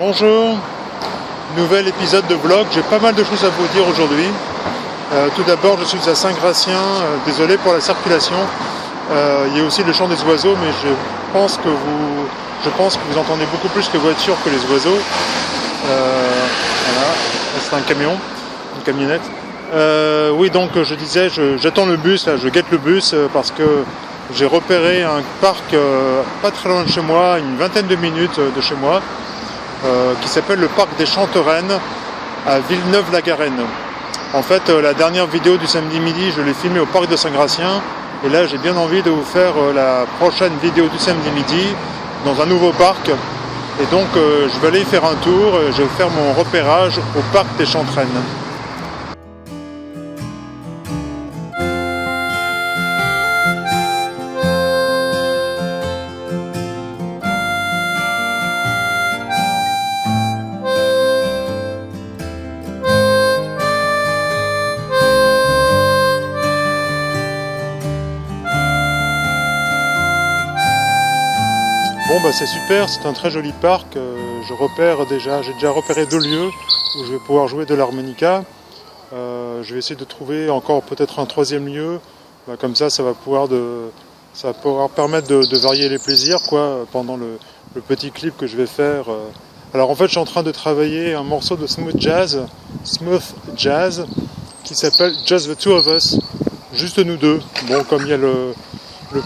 Bonjour, nouvel épisode de vlog. J'ai pas mal de choses à vous dire aujourd'hui. Tout d'abord, je suis à Saint-Gratien, désolé pour la circulation. Il y a aussi le chant des oiseaux, mais je pense que vous entendez beaucoup plus les voitures que les oiseaux. Voilà, c'est un camion, une camionnette. Oui, donc je disais, j'attends le bus, là, je guette le bus parce que j'ai repéré un parc pas très loin de chez moi, une vingtaine de minutes de chez moi, qui s'appelle le parc des Chantereines à Villeneuve-la-Garenne. En fait, la dernière vidéo du samedi midi, je l'ai filmée au parc de Saint-Gratien, et là j'ai bien envie de vous faire la prochaine vidéo du samedi midi dans un nouveau parc. Et donc je vais aller y faire un tour, je vais faire mon repérage au parc des Chantereines. Bon bah c'est super, c'est un très joli parc, j'ai déjà repéré 2 lieux où je vais pouvoir jouer de l'harmonica. Je vais essayer de trouver encore peut-être un 3e lieu, comme ça ça va pouvoir permettre de varier les plaisirs quoi, pendant le petit clip que je vais faire. Alors en fait je suis en train de travailler un morceau de smooth jazz qui s'appelle Just the Two of Us, juste nous deux. Bon, comme il y a le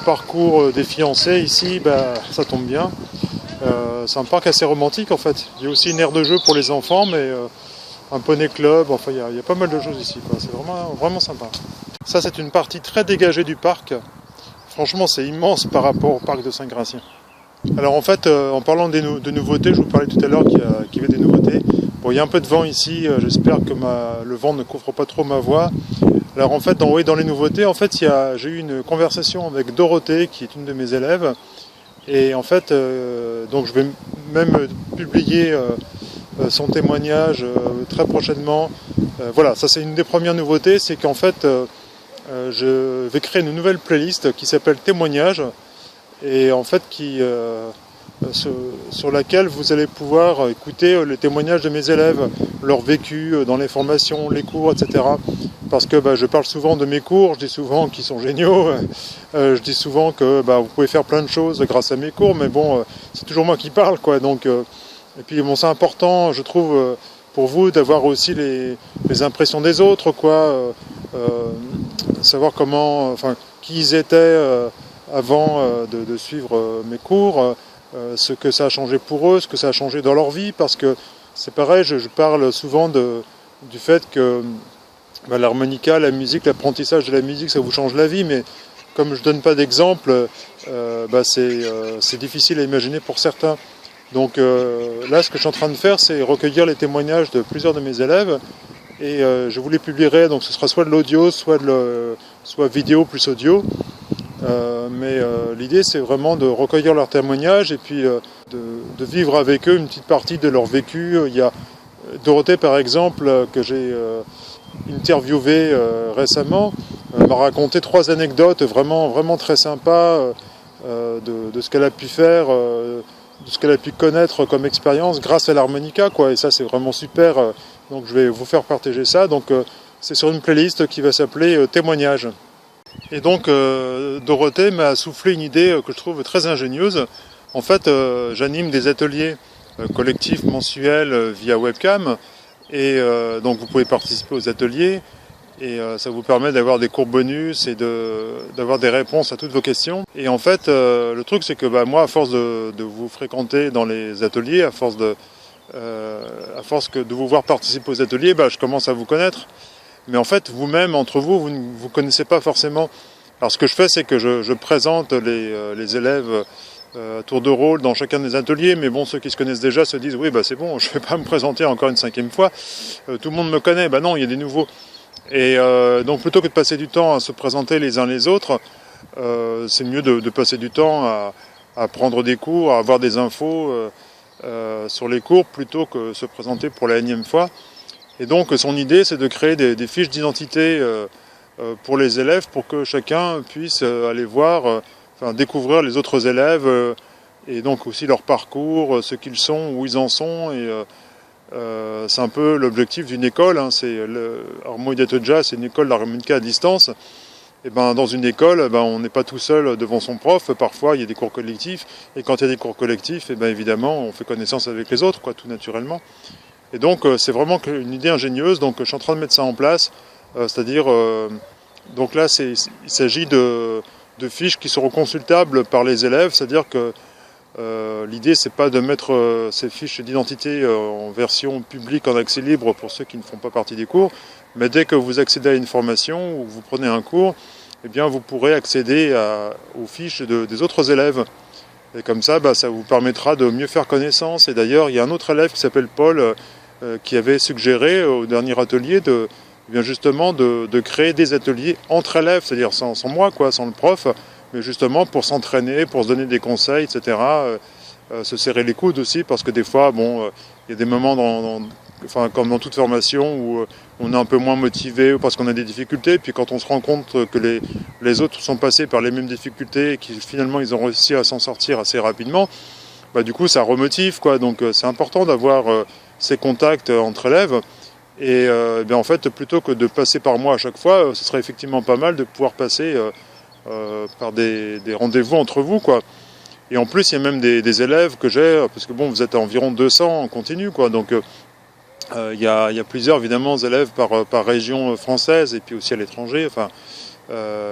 parcours des fiancés ici, ça tombe bien. C'est un parc assez romantique en fait. Il y a aussi une aire de jeu pour les enfants, mais un poney club, enfin il y a pas mal de choses ici, quoi. C'est vraiment sympa. Ça c'est une partie très dégagée du parc. Franchement c'est immense par rapport au parc de Saint-Gratien. Alors en fait, en parlant de nouveautés, je vous parlais tout à l'heure qu'il y avait des nouveautés. Bon, il y a un peu de vent ici, j'espère que le vent ne couvre pas trop ma voix. Alors en fait, dans les nouveautés, en fait, j'ai eu une conversation avec Dorothée, qui est une de mes élèves, et en fait, donc je vais même publier son témoignage très prochainement. Voilà, ça c'est une des premières nouveautés, c'est qu'en fait, je vais créer une nouvelle playlist qui s'appelle Témoignages, et en fait sur laquelle vous allez pouvoir écouter les témoignages de mes élèves, leur vécu dans les formations, les cours, etc. Parce que je parle souvent de mes cours, je dis souvent qu'ils sont géniaux, je dis souvent que vous pouvez faire plein de choses grâce à mes cours, mais bon, c'est toujours moi qui parle, quoi. Donc, et puis bon, c'est important, je trouve, pour vous d'avoir aussi les impressions des autres, quoi, savoir qui ils étaient avant de suivre mes cours, ce que ça a changé pour eux, ce que ça a changé dans leur vie, parce que c'est pareil, je parle souvent du fait que l'harmonica, la musique, l'apprentissage de la musique, ça vous change la vie, mais comme je ne donne pas d'exemple, c'est difficile à imaginer pour certains. Donc là, ce que je suis en train de faire, c'est recueillir les témoignages de plusieurs de mes élèves, et je vous les publierai, donc ce sera soit de l'audio, soit vidéo plus audio. Mais l'idée c'est vraiment de recueillir leurs témoignages et puis de vivre avec eux une petite partie de leur vécu. Il y a Dorothée par exemple que j'ai interviewé récemment, m'a raconté 3 anecdotes vraiment très sympas de ce qu'elle a pu faire, de ce qu'elle a pu connaître comme expérience grâce à l'harmonica, quoi. Et ça c'est vraiment super, donc je vais vous faire partager ça. Donc c'est sur une playlist qui va s'appeler Témoignages. Et donc Dorothée m'a soufflé une idée que je trouve très ingénieuse. En fait, j'anime des ateliers collectifs mensuels via webcam, et donc vous pouvez participer aux ateliers, et ça vous permet d'avoir des cours bonus et d'avoir des réponses à toutes vos questions. Et en fait, le truc c'est que moi, à force de vous fréquenter dans les ateliers, à force de vous voir participer aux ateliers, je commence à vous connaître. Mais en fait, vous-même, entre vous ne vous connaissez pas forcément. Alors ce que je fais, c'est que je présente les élèves à tour de rôle dans chacun des ateliers, mais bon, ceux qui se connaissent déjà se disent « oui, c'est bon, je ne vais pas me présenter encore une 5e fois, tout le monde me connaît ». Non, il y a des nouveaux. Et donc plutôt que de passer du temps à se présenter les uns les autres, c'est mieux de passer du temps à prendre des cours, à avoir des infos sur les cours, plutôt que se présenter pour la 1e fois. Et donc son idée c'est de créer des fiches d'identité pour les élèves, pour que chacun puisse aller voir, découvrir les autres élèves et donc aussi leur parcours, ce qu'ils sont, où ils en sont, et c'est un peu l'objectif d'une école, hein. Harmonia Jazz, c'est une école d'harmonica à distance. Et ben, dans une école, ben, on n'est pas tout seul devant son prof, parfois il y a des cours collectifs, et quand il y a des cours collectifs, et ben, évidemment on fait connaissance avec les autres, quoi, tout naturellement. Et donc c'est vraiment une idée ingénieuse, donc je suis en train de mettre ça en place, c'est-à-dire, donc là il s'agit de fiches qui seront consultables par les élèves, c'est-à-dire que l'idée c'est pas de mettre ces fiches d'identité en version publique en accès libre pour ceux qui ne font pas partie des cours, mais dès que vous accédez à une formation ou vous prenez un cours, eh bien vous pourrez accéder aux fiches des autres élèves. Et comme ça, ça vous permettra de mieux faire connaissance. Et d'ailleurs, il y a un autre élève qui s'appelle Paul qui avait suggéré au dernier atelier justement de créer des ateliers entre élèves, c'est-à-dire sans moi, quoi, sans le prof, mais justement pour s'entraîner, pour se donner des conseils, etc. Se serrer les coudes aussi, parce que des fois, il y a des moments comme dans toute formation où on est un peu moins motivé parce qu'on a des difficultés, puis quand on se rend compte que les autres sont passés par les mêmes difficultés et qu'ils finalement ils ont réussi à s'en sortir assez rapidement, du coup ça remotive, quoi. Donc c'est important d'avoir ces contacts entre élèves. Et en fait, plutôt que de passer par moi à chaque fois, ce serait effectivement pas mal de pouvoir passer par des rendez-vous entre vous, quoi. Et en plus, il y a même des élèves que j'ai, parce que vous êtes à environ 200 en continu, quoi. Donc il y a plusieurs, évidemment, élèves par région française et puis aussi à l'étranger. Enfin,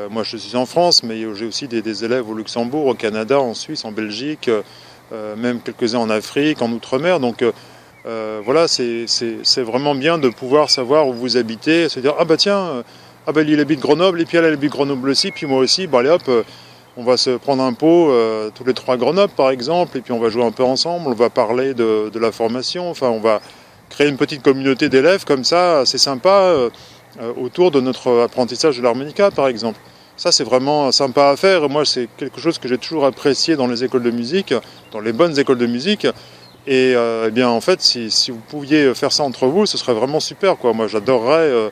moi, je suis en France, mais j'ai aussi des élèves au Luxembourg, au Canada, en Suisse, en Belgique, même quelques-uns en Afrique, en Outre-mer. Donc voilà, c'est vraiment bien de pouvoir savoir où vous habitez, se dire, tiens, il habite Grenoble, et puis elle habite Grenoble aussi, puis moi aussi, allez hop, on va se prendre un pot tous les 3 Grenoble par exemple, et puis on va jouer un peu ensemble, on va parler de la formation, enfin on va créer une petite communauté d'élèves comme ça, assez sympa, autour de notre apprentissage de l'harmonica par exemple. Ça c'est vraiment sympa à faire, moi c'est quelque chose que j'ai toujours apprécié dans les écoles de musique, dans les bonnes écoles de musique, et en fait si vous pouviez faire ça entre vous, ce serait vraiment super, quoi. Moi j'adorerais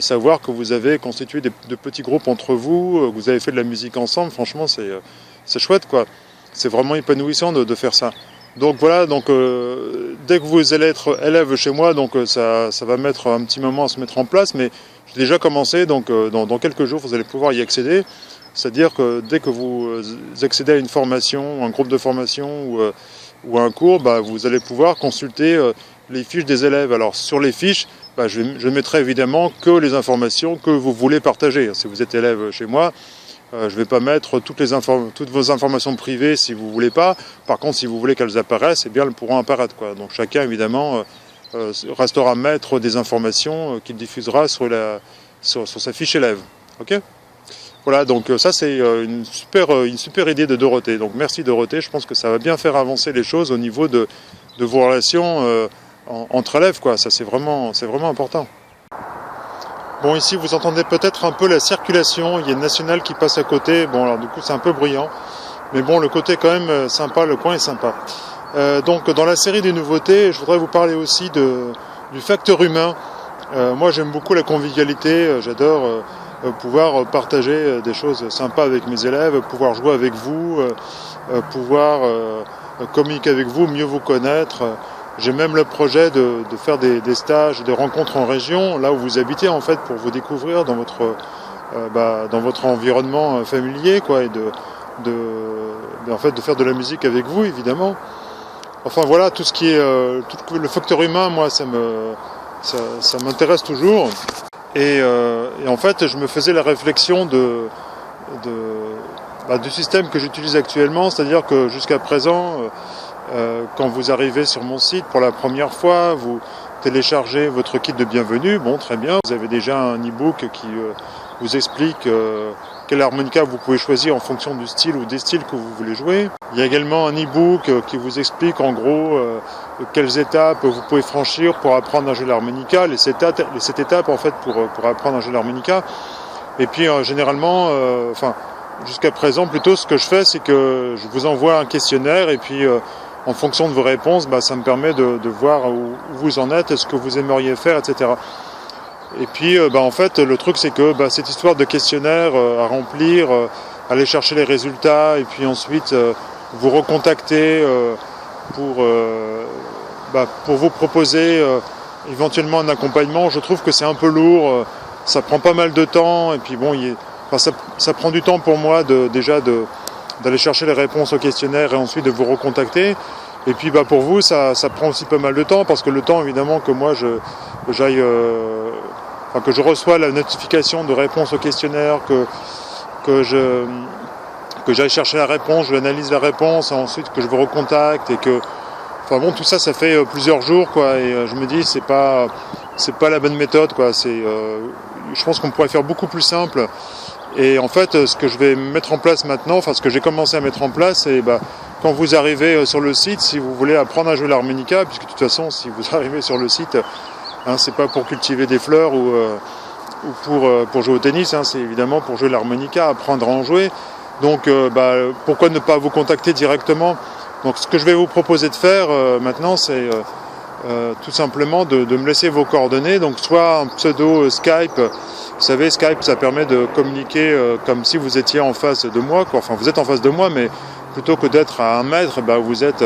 savoir que vous avez constitué de petits groupes entre vous, que vous avez fait de la musique ensemble. Franchement c'est chouette, quoi. C'est vraiment épanouissant de faire ça. Donc voilà, dès que vous allez être élève chez moi, ça va mettre un petit moment à se mettre en place, mais j'ai déjà commencé, donc dans quelques jours vous allez pouvoir y accéder. C'est-à-dire que dès que vous accédez à une formation, un groupe de formation ou un cours, vous allez pouvoir consulter les fiches des élèves. Alors sur les fiches, je mettrai évidemment que les informations que vous voulez partager. Si vous êtes élève chez moi, je ne vais pas mettre toutes vos informations privées si vous ne voulez pas. Par contre, si vous voulez qu'elles apparaissent, elles pourront apparaître, quoi. Donc chacun, évidemment, restera maître des informations qu'il diffusera sur sa fiche élève. Ok ? Voilà, donc ça c'est une super idée de Dorothée. Donc merci Dorothée, je pense que ça va bien faire avancer les choses au niveau de vos relations entre élèves, quoi. Ça c'est vraiment important. Bon, ici vous entendez peut-être un peu la circulation, il y a une nationale qui passe à côté. Bon, alors du coup c'est un peu bruyant, mais bon, le côté quand même sympa, le coin est sympa. Donc dans la série des nouveautés, je voudrais vous parler aussi du facteur humain. Moi j'aime beaucoup la convivialité, j'adore pouvoir partager des choses sympas avec mes élèves, pouvoir jouer avec vous, pouvoir communiquer avec vous, mieux vous connaître. J'ai même le projet de faire des stages, des rencontres en région, là où vous habitez en fait, pour vous découvrir dans votre environnement familier, quoi, et en fait de faire de la musique avec vous, évidemment. Enfin voilà, tout ce qui est tout le facteur humain, moi ça m'intéresse toujours. Et en fait, je me faisais la réflexion du système que j'utilise actuellement, c'est-à-dire que jusqu'à présent, quand vous arrivez sur mon site pour la première fois, vous téléchargez votre kit de bienvenue, bon, très bien, vous avez déjà un e-book qui vous explique quel harmonica vous pouvez choisir en fonction du style ou des styles que vous voulez jouer. Il y a également un e-book qui vous explique en gros quelles étapes vous pouvez franchir pour apprendre à jouer l'harmonica, les 7 étapes en fait pour apprendre à jouer l'harmonica. Et puis généralement, jusqu'à présent plutôt, ce que je fais, c'est que je vous envoie un questionnaire et puis en fonction de vos réponses, ça me permet de voir où vous en êtes, ce que vous aimeriez faire, etc. Et puis en fait le truc c'est que cette histoire de questionnaire à remplir, aller chercher les résultats et puis ensuite vous recontacter pour vous proposer éventuellement un accompagnement. Je trouve que c'est un peu lourd, ça prend pas mal de temps, et puis bon, ça prend du temps pour moi d'aller chercher les réponses au questionnaire et ensuite de vous recontacter. Et puis pour vous, ça prend aussi pas mal de temps, parce que le temps évidemment que moi que je reçois la notification de réponse au questionnaire, que j'aille chercher la réponse, je analyse la réponse, ensuite que je vous recontacte, et que tout ça fait plusieurs jours, quoi, et je me dis c'est pas la bonne méthode, quoi. Je pense qu'on pourrait faire beaucoup plus simple. Et en fait, ce que je vais mettre en place maintenant, ce que j'ai commencé à mettre en place, c'est quand vous arrivez sur le site, si vous voulez apprendre à jouer l'harmonica, puisque de toute façon, si vous arrivez sur le site, c'est pas pour cultiver des fleurs ou pour jouer au tennis, c'est évidemment pour jouer l'harmonica, apprendre à en jouer. Donc, pourquoi ne pas vous contacter directement? Donc, ce que je vais vous proposer de faire maintenant, c'est tout simplement de me laisser vos coordonnées. Donc, soit un pseudo Skype. Vous savez, Skype, ça permet de communiquer comme si vous étiez en face de moi, quoi. Enfin, vous êtes en face de moi, mais plutôt que d'être à 1 mètre, vous êtes...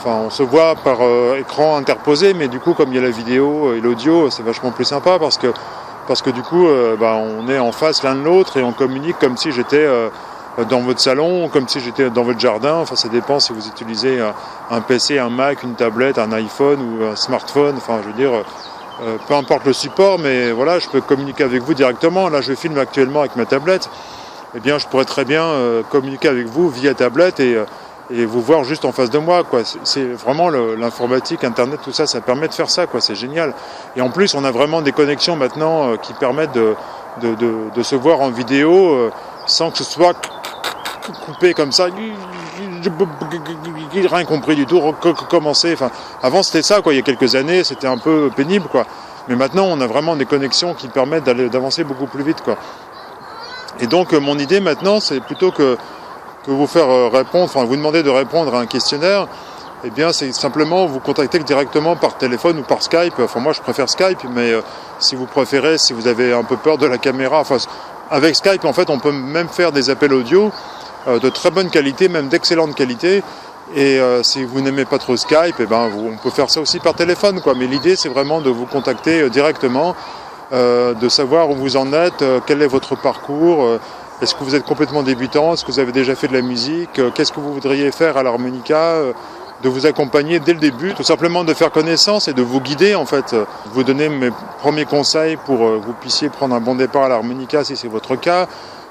on se voit par écran interposé, mais du coup, comme il y a la vidéo et l'audio, c'est vachement plus sympa, parce que du coup, on est en face l'un de l'autre et on communique comme si j'étais dans votre salon, comme si j'étais dans votre jardin. Enfin, ça dépend si vous utilisez un PC, un Mac, une tablette, un iPhone ou un smartphone. Enfin, je veux dire... peu importe le support, mais voilà, je peux communiquer avec vous directement. Là, je filme actuellement avec ma tablette. Eh bien, je pourrais très bien communiquer avec vous via tablette et vous voir juste en face de moi, quoi. C'est vraiment l'informatique, Internet, tout ça, ça permet de faire ça, quoi. C'est génial. Et en plus, on a vraiment des connexions maintenant qui permettent de se voir en vidéo sans que ce soit coupé comme ça. Rien compris du tout, recommencer. Enfin, avant c'était ça, quoi. Il y a quelques années, c'était un peu pénible, quoi. Mais maintenant, on a vraiment des connexions qui permettent d'avancer beaucoup plus vite, quoi. Et donc, mon idée maintenant, c'est plutôt que vous faire répondre, vous demander de répondre à un questionnaire. Eh bien, c'est simplement vous contacter directement par téléphone ou par Skype. Enfin, moi, je préfère Skype, mais si vous préférez, si vous avez un peu peur de la caméra, avec Skype, en fait, on peut même faire des appels audio de très bonne qualité, même d'excellente qualité. Et si vous n'aimez pas trop Skype, on peut faire ça aussi par téléphone, quoi. Mais l'idée, c'est vraiment de vous contacter directement, de savoir où vous en êtes, quel est votre parcours, est-ce que vous êtes complètement débutant, est-ce que vous avez déjà fait de la musique, qu'est-ce que vous voudriez faire à l'harmonica, de vous accompagner dès le début, tout simplement de faire connaissance et de vous guider, en fait, de vous donner mes premiers conseils pour que vous puissiez prendre un bon départ à l'harmonica si c'est votre cas,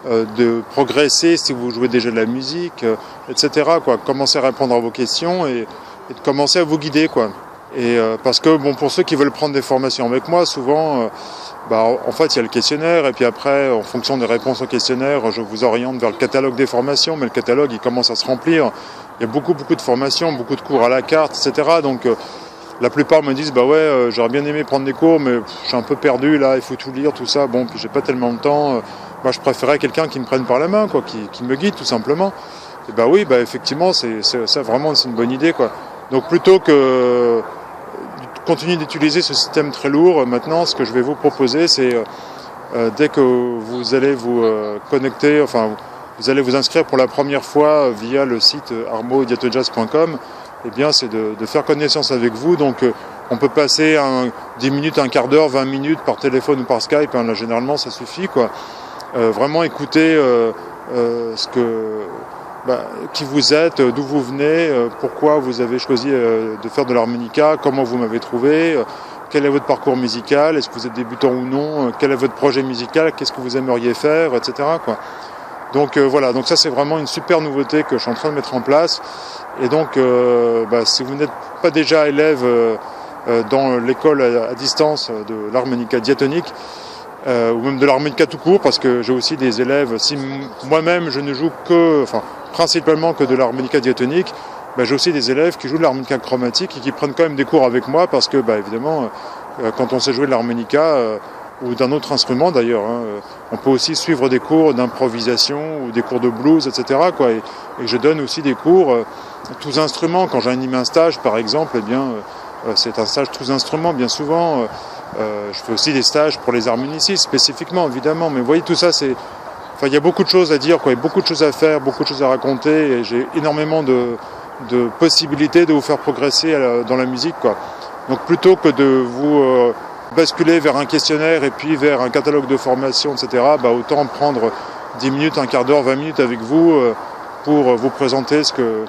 de progresser si vous jouez déjà de la musique, etc., quoi. Commencer à répondre à vos questions et de commencer à vous guider, quoi. Et parce que pour ceux qui veulent prendre des formations avec moi, souvent en fait il y a le questionnaire, et puis après, en fonction des réponses au questionnaire, je vous oriente vers le catalogue des formations, mais le catalogue il commence à se remplir. Il y a beaucoup de formations, beaucoup de cours à la carte, etc. Donc la plupart me disent j'aurais bien aimé prendre des cours, mais je suis un peu perdu là, il faut tout lire, tout ça, puis j'ai pas tellement de temps. Je préférais quelqu'un qui me prenne par la main, quoi, qui me guide tout simplement. Et oui, effectivement, ça vraiment c'est une bonne idée, quoi. Donc plutôt que continuer d'utiliser ce système très lourd, maintenant ce que je vais vous proposer, c'est dès que vous allez vous connecter, vous allez vous inscrire pour la première fois via le site armo-jazz.com, eh bien c'est de faire connaissance avec vous. Donc on peut passer 10 minutes, un quart d'heure, 20 minutes par téléphone ou par Skype, là généralement ça suffit, quoi. Vraiment écouter qui vous êtes, d'où vous venez, pourquoi vous avez choisi de faire de l'harmonica, comment vous m'avez trouvé, quel est votre parcours musical, est-ce que vous êtes débutant ou non, quel est votre projet musical, qu'est-ce que vous aimeriez faire, etc., quoi. Donc voilà, donc ça c'est vraiment une super nouveauté que je suis en train de mettre en place. Et donc si vous n'êtes pas déjà élève dans l'école à distance de l'harmonica diatonique, ou même de l'harmonica tout court, parce que j'ai aussi des élèves, si moi-même je ne joue principalement que de l'harmonica diatonique, j'ai aussi des élèves qui jouent de l'harmonica chromatique et qui prennent quand même des cours avec moi, parce que évidemment quand on sait jouer de l'harmonica ou d'un autre instrument d'ailleurs, on peut aussi suivre des cours d'improvisation ou des cours de blues, etc., quoi. Et je donne aussi des cours tous instruments. Quand j'anime un stage par exemple, c'est un stage tous instruments bien souvent. Je fais aussi des stages pour les harmonicistes spécifiquement, évidemment, mais vous voyez, tout ça Enfin, il y a beaucoup de choses à dire, quoi, beaucoup de choses à faire, beaucoup de choses à raconter, et j'ai énormément de possibilités de vous faire progresser dans la musique, quoi. Donc plutôt que de vous basculer vers un questionnaire et puis vers un catalogue de formation, etc., bah, autant prendre 10 minutes, un quart d'heure, 20 minutes avec vous pour vous présenter ce que...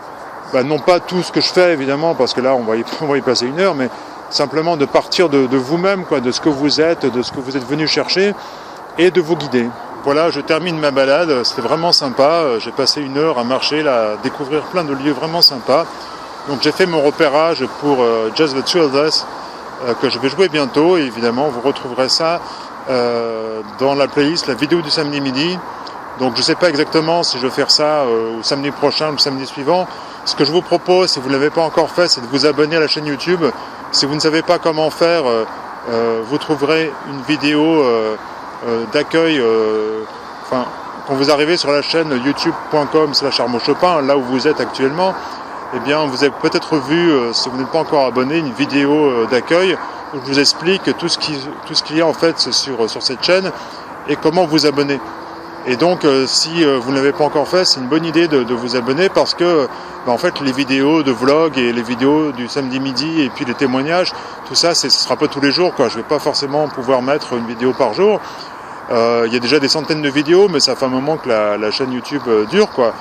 Bah, non pas tout ce que je fais, évidemment, parce que là, on va y passer une heure, mais simplement de partir de vous-même, quoi, de ce que vous êtes, de ce que vous êtes venu chercher, et de vous guider. Voilà, je termine ma balade, c'était vraiment sympa, j'ai passé une heure à marcher, là, à découvrir plein de lieux vraiment sympas. Donc j'ai fait mon repérage pour Just the Two of Us, que je vais jouer bientôt, et évidemment vous retrouverez ça dans la playlist, la vidéo du samedi midi. Donc je ne sais pas exactement si je vais faire ça au samedi prochain ou le samedi suivant. Ce que je vous propose, si vous ne l'avez pas encore fait, c'est de vous abonner à la chaîne YouTube. Si vous ne savez pas comment faire, vous trouverez une vidéo d'accueil, quand vous arrivez sur la chaîne youtube.com/ArmandChopin, là où vous êtes actuellement, eh bien vous avez peut-être vu, si vous n'êtes pas encore abonné, une vidéo d'accueil où je vous explique tout ce qu'il y a en fait sur cette chaîne et comment vous abonner. Et donc si vous ne l'avez pas encore fait, c'est une bonne idée de vous abonner parce que en fait les vidéos de vlog et les vidéos du samedi midi et puis les témoignages, tout ça ce sera pas tous les jours, quoi. Je vais pas forcément pouvoir mettre une vidéo par jour. Il y a déjà des centaines de vidéos, mais ça fait un moment que la chaîne YouTube dure, quoi,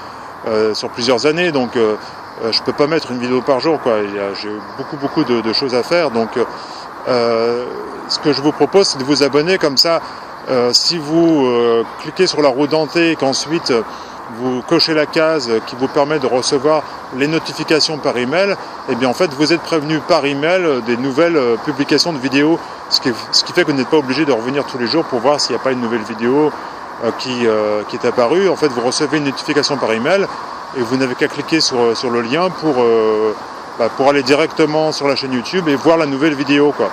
sur plusieurs années, donc je peux pas mettre une vidéo par jour, quoi. J'ai beaucoup de choses à faire, donc ce que je vous propose, c'est de vous abonner comme ça. Si vous cliquez sur la roue dentée et qu'ensuite vous cochez la case qui vous permet de recevoir les notifications par email, et bien en fait vous êtes prévenu par email des nouvelles publications de vidéos, ce qui fait que vous n'êtes pas obligé de revenir tous les jours pour voir s'il n'y a pas une nouvelle vidéo qui est apparue. En fait vous recevez une notification par email et vous n'avez qu'à cliquer sur le lien pour aller directement sur la chaîne YouTube et voir la nouvelle vidéo, quoi.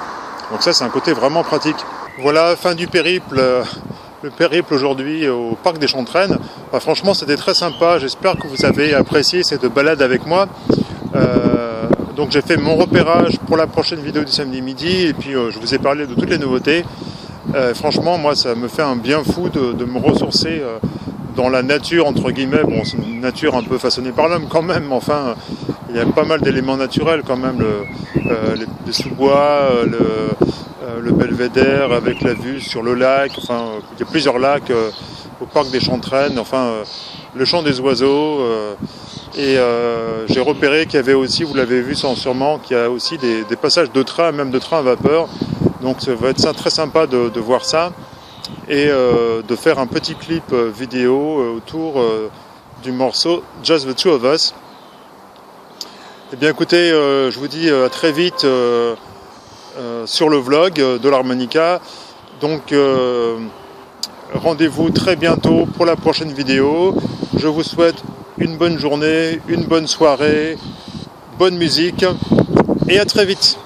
Donc ça c'est un côté vraiment pratique. Voilà, fin du périple. Le périple aujourd'hui au parc des Chantraines. Enfin, franchement c'était très sympa, j'espère que vous avez apprécié cette balade avec moi. Donc j'ai fait mon repérage pour la prochaine vidéo du samedi midi et puis je vous ai parlé de toutes les nouveautés. Franchement moi ça me fait un bien fou de me ressourcer dans la nature entre guillemets. Bon, c'est une nature un peu façonnée par l'homme quand même, enfin il y a pas mal d'éléments naturels quand même, les sous-bois, le belvédère avec la vue sur le lac, enfin il y a plusieurs lacs au parc des Chantraines, enfin le chant des oiseaux, et j'ai repéré qu'il y avait aussi, vous l'avez vu sûrement, qu'il y a aussi des passages de train, même de train à vapeur, donc ça va être très sympa de voir ça et de faire un petit clip vidéo autour du morceau Just the Two of Us. Eh bien écoutez, je vous dis à très vite sur le vlog de l'harmonica. Donc rendez-vous très bientôt pour la prochaine vidéo. Je vous souhaite une bonne journée, une bonne soirée, bonne musique et à très vite.